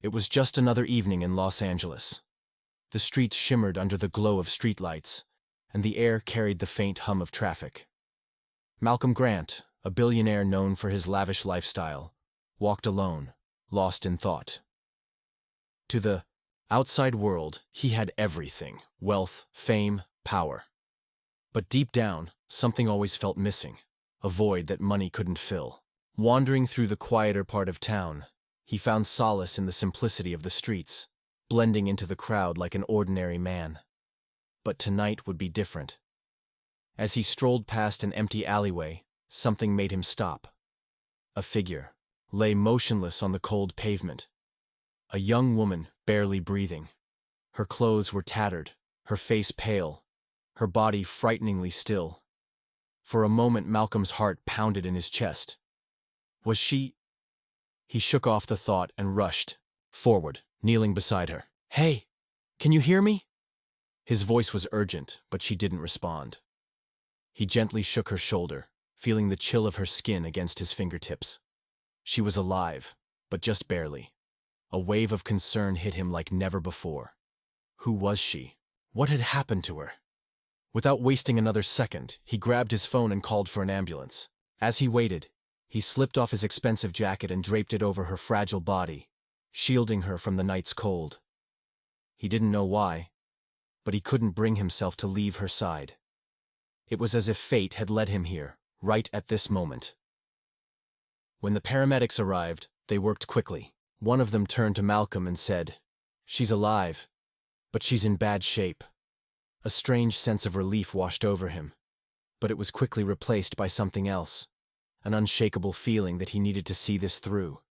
It was just another evening in Los Angeles. The streets shimmered under the glow of streetlights, and the air carried the faint hum of traffic. Malcolm Grant, a billionaire known for his lavish lifestyle, walked alone, lost in thought. To the outside world, he had everything: wealth, fame, power. But deep down, something always felt missing, a void that money couldn't fill. Wandering through the quieter part of town, he found solace in the simplicity of the streets, blending into the crowd like an ordinary man. But tonight would be different. As he strolled past an empty alleyway, something made him stop. A figure lay motionless on the cold pavement. A young woman, barely breathing. Her clothes were tattered, her face pale, her body frighteningly still. For a moment Malcolm's heart pounded in his chest. Was she? He shook off the thought and rushed forward, kneeling beside her. "Hey, can you hear me?" His voice was urgent, but she didn't respond. He gently shook her shoulder, feeling the chill of her skin against his fingertips. She was alive, but just barely. A wave of concern hit him like never before. Who was she? What had happened to her? Without wasting another second, he grabbed his phone and called for an ambulance. As he waited, he slipped off his expensive jacket and draped it over her fragile body, shielding her from the night's cold. He didn't know why, but he couldn't bring himself to leave her side. It was as if fate had led him here, right at this moment. When the paramedics arrived, they worked quickly. One of them turned to Malcolm and said, "She's alive, but she's in bad shape." A strange sense of relief washed over him, but it was quickly replaced by something else, an unshakable feeling that he needed to see this through.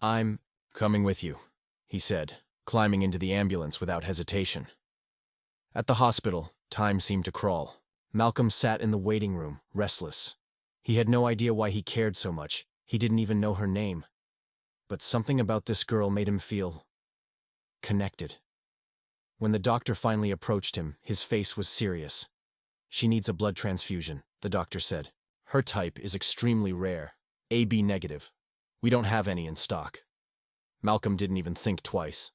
"I'm coming with you," he said, climbing into the ambulance without hesitation. At the hospital, time seemed to crawl. Malcolm sat in the waiting room, restless. He had no idea why he cared so much. He didn't even know her name. But something about this girl made him feel connected. When the doctor finally approached him, his face was serious. "She needs a blood transfusion," the doctor said. "Her type is extremely rare, AB negative. We don't have any in stock." Malcolm didn't even think twice.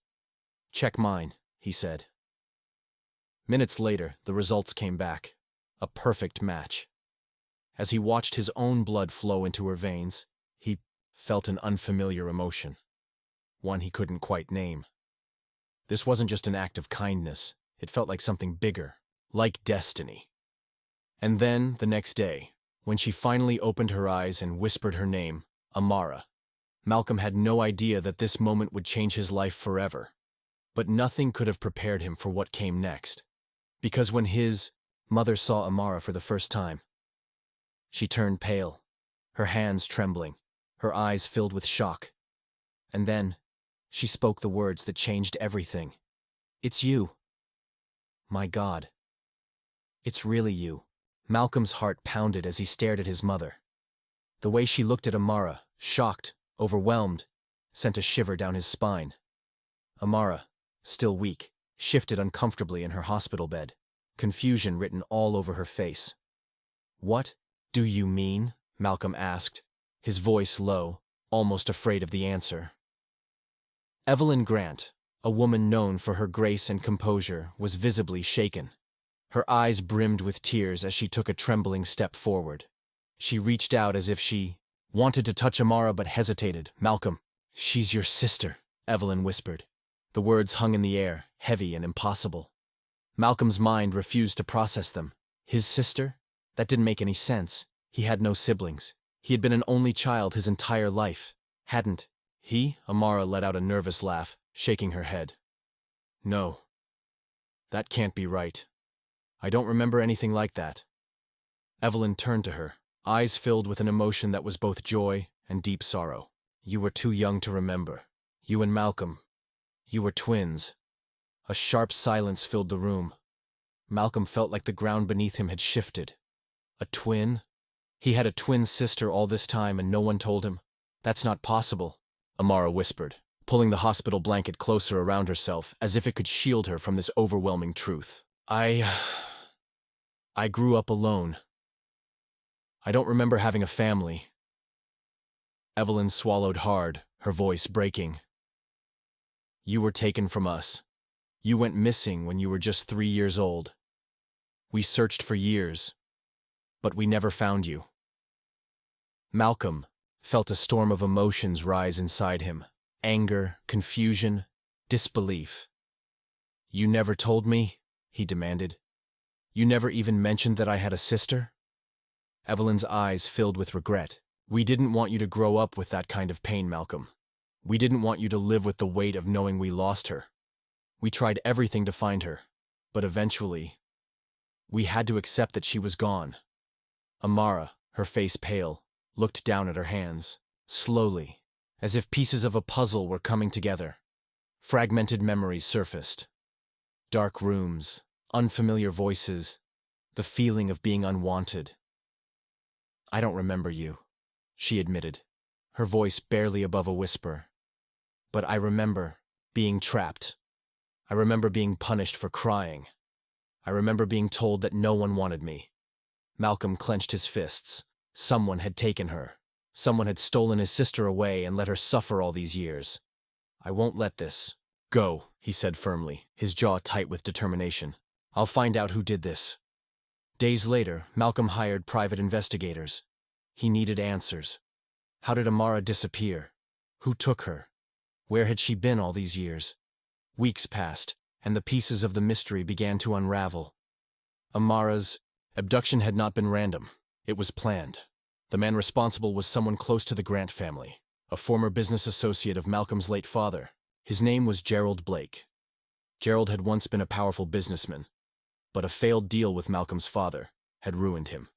"Check mine," he said. Minutes later, the results came back. A perfect match. As he watched his own blood flow into her veins, he felt an unfamiliar emotion, one he couldn't quite name. This wasn't just an act of kindness, it felt like something bigger, like destiny. And then, the next day, when she finally opened her eyes and whispered her name, Amara, Malcolm had no idea that this moment would change his life forever. But nothing could have prepared him for what came next. Because when his mother saw Amara for the first time, she turned pale, her hands trembling, her eyes filled with shock. And then, she spoke the words that changed everything. "It's you." My God. It's really you. Malcolm's heart pounded as he stared at his mother. The way she looked at Amara, shocked, overwhelmed, sent a shiver down his spine. Amara, still weak, shifted uncomfortably in her hospital bed, confusion written all over her face. "What do you mean?" Malcolm asked, his voice low, almost afraid of the answer. Evelyn Grant, a woman known for her grace and composure, was visibly shaken. Her eyes brimmed with tears as she took a trembling step forward. She reached out as if she wanted to touch Amara but hesitated. "Malcolm, she's your sister," Evelyn whispered. The words hung in the air, heavy and impossible. Malcolm's mind refused to process them. His sister? That didn't make any sense. He had no siblings. He had been an only child his entire life. Hadn't he? Amara let out a nervous laugh, shaking her head. "No. That can't be right. I don't remember anything like that." Evelyn turned to her, eyes filled with an emotion that was both joy and deep sorrow. "You were too young to remember. You and Malcolm. You were twins." A sharp silence filled the room. Malcolm felt like the ground beneath him had shifted. A twin? He had a twin sister all this time and no one told him? "That's not possible," Amara whispered, pulling the hospital blanket closer around herself as if it could shield her from this overwhelming truth. I grew up alone. I don't remember having a family." Evelyn swallowed hard, her voice breaking. You were taken from us. You went missing when you were just 3 years old. We searched for years, but we never found you." Malcolm felt a storm of emotions rise inside him. Anger, confusion, disbelief. "You never told me?" he demanded. "You never even mentioned that I had a sister?" Evelyn's eyes filled with regret. "We didn't want you to grow up with that kind of pain, Malcolm. We didn't want you to live with the weight of knowing we lost her. We tried everything to find her, but eventually, we had to accept that she was gone." Amara, her face pale, looked down at her hands, slowly, as if pieces of a puzzle were coming together. Fragmented memories surfaced. Dark rooms, unfamiliar voices, the feeling of being unwanted. "I don't remember you," she admitted, her voice barely above a whisper. "But I remember being trapped. I remember being punished for crying. I remember being told that no one wanted me." Malcolm clenched his fists. Someone had taken her. Someone had stolen his sister away and let her suffer all these years. "I won't let this go," he said firmly, his jaw tight with determination. "I'll find out who did this." Days later, Malcolm hired private investigators. He needed answers. How did Amara disappear? Who took her? Where had she been all these years? Weeks passed, and the pieces of the mystery began to unravel. Amara's abduction had not been random. It was planned. The man responsible was someone close to the Grant family, a former business associate of Malcolm's late father. His name was Gerald Blake. Gerald had once been a powerful businessman, but a failed deal with Malcolm's father had ruined him.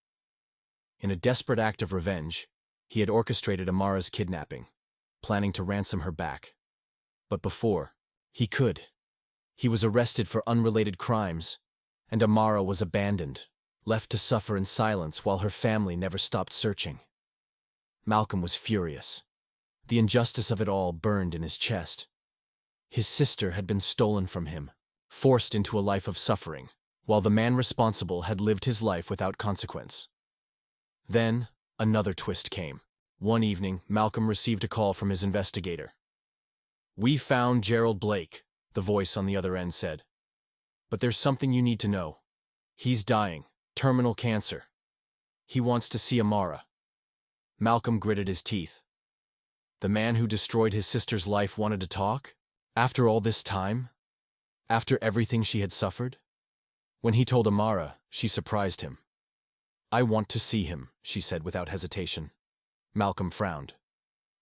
In a desperate act of revenge, he had orchestrated Amara's kidnapping, planning to ransom her back. But before he could, he was arrested for unrelated crimes, and Amara was abandoned, left to suffer in silence while her family never stopped searching. Malcolm was furious. The injustice of it all burned in his chest. His sister had been stolen from him, forced into a life of suffering, while the man responsible had lived his life without consequence. Then, another twist came. One evening, Malcolm received a call from his investigator. "We found Gerald Blake," the voice on the other end said. "But there's something you need to know. He's dying, terminal cancer. He wants to see Amara." Malcolm gritted his teeth. The man who destroyed his sister's life wanted to talk? After all this time? After everything she had suffered? When he told Amara, she surprised him. "I want to see him," she said without hesitation. Malcolm frowned.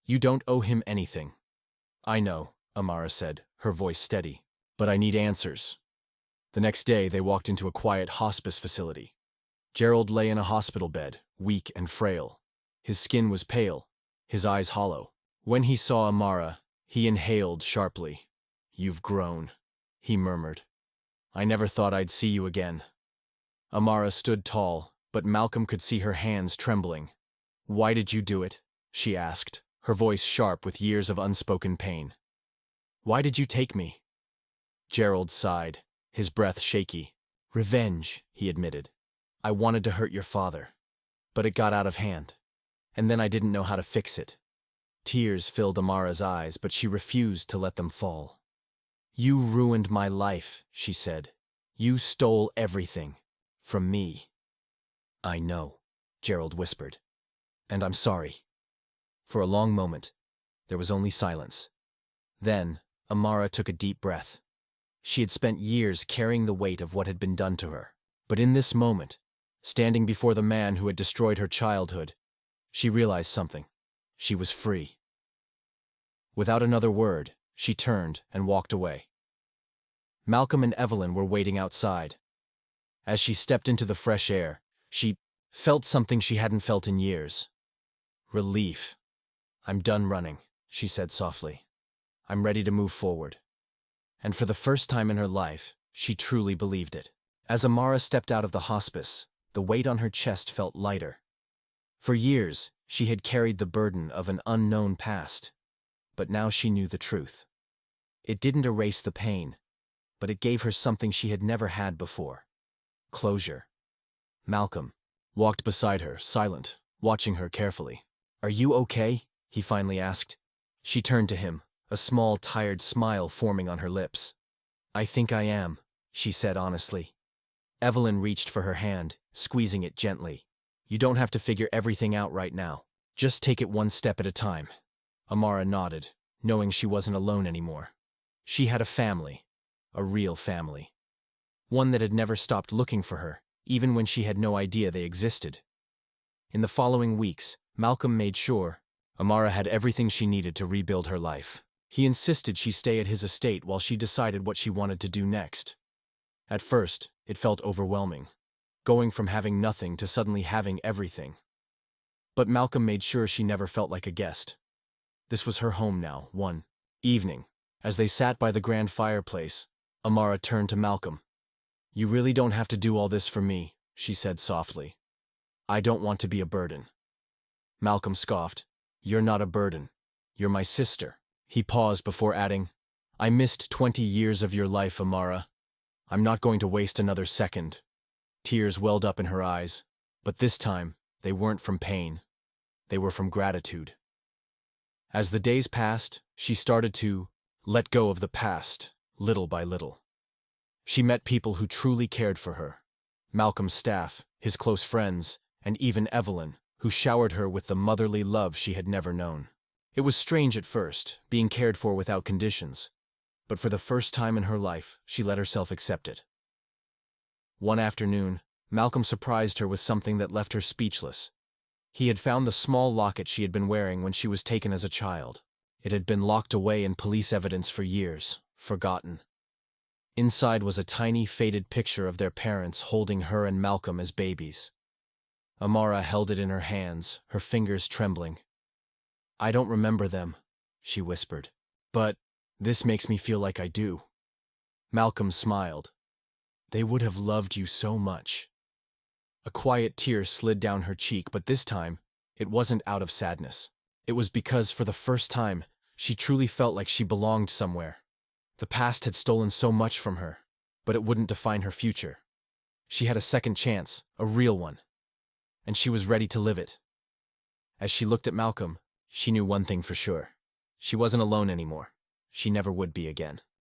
"You don't owe him anything." "I know," Amara said, her voice steady, "but I need answers." The next day, they walked into a quiet hospice facility. Gerald lay in a hospital bed, weak and frail. His skin was pale, his eyes hollow. When he saw Amara, he inhaled sharply. "You've grown," he murmured. "I never thought I'd see you again." Amara stood tall, but Malcolm could see her hands trembling. "Why did you do it?" she asked, her voice sharp with years of unspoken pain. "Why did you take me?" Gerald sighed, his breath shaky. "Revenge," he admitted. "I wanted to hurt your father, but it got out of hand. And then I didn't know how to fix it." Tears filled Amara's eyes, but she refused to let them fall. "You ruined my life," she said. "You stole everything from me." "I know," Gerald whispered. "And I'm sorry." For a long moment, there was only silence. Then, Amara took a deep breath. She had spent years carrying the weight of what had been done to her. But in this moment, standing before the man who had destroyed her childhood, she realized something. She was free. Without another word, she turned and walked away. Malcolm and Evelyn were waiting outside. As she stepped into the fresh air, she felt something she hadn't felt in years. Relief. "I'm done running," she said softly. "I'm ready to move forward." And for the first time in her life, she truly believed it. As Amara stepped out of the hospice, the weight on her chest felt lighter. For years, she had carried the burden of an unknown past, but now she knew the truth. It didn't erase the pain, but it gave her something she had never had before: closure. Malcolm walked beside her, silent, watching her carefully. "Are you okay?" he finally asked. She turned to him, a small, tired smile forming on her lips. "I think I am," she said honestly. Evelyn reached for her hand, squeezing it gently. "You don't have to figure everything out right now. Just take it one step at a time." Amara nodded, knowing she wasn't alone anymore. She had a family, a real family. One that had never stopped looking for her, even when she had no idea they existed. In the following weeks, Malcolm made sure Amara had everything she needed to rebuild her life. He insisted she stay at his estate while she decided what she wanted to do next. At first, it felt overwhelming, going from having nothing to suddenly having everything. But Malcolm made sure she never felt like a guest. This was her home now. One evening, as they sat by the grand fireplace, Amara turned to Malcolm. "You really don't have to do all this for me," she said softly. "I don't want to be a burden." Malcolm scoffed. "You're not a burden. You're my sister." He paused before adding, "I missed 20 years of your life, Amara. I'm not going to waste another second." Tears welled up in her eyes, but this time, they weren't from pain. They were from gratitude. As the days passed, she started to let go of the past, little by little. She met people who truly cared for her. Malcolm's staff, his close friends, and even Evelyn, who showered her with the motherly love she had never known. It was strange at first, being cared for without conditions, but for the first time in her life, she let herself accept it. One afternoon, Malcolm surprised her with something that left her speechless. He had found the small locket she had been wearing when she was taken as a child. It had been locked away in police evidence for years, forgotten. Inside was a tiny, faded picture of their parents holding her and Malcolm as babies. Amara held it in her hands, her fingers trembling. "I don't remember them," she whispered. "But this makes me feel like I do." Malcolm smiled. "They would have loved you so much." A quiet tear slid down her cheek, but this time, it wasn't out of sadness. It was because, for the first time, she truly felt like she belonged somewhere. The past had stolen so much from her, but it wouldn't define her future. She had a second chance, a real one, and she was ready to live it. As she looked at Malcolm, she knew one thing for sure. She wasn't alone anymore. She never would be again.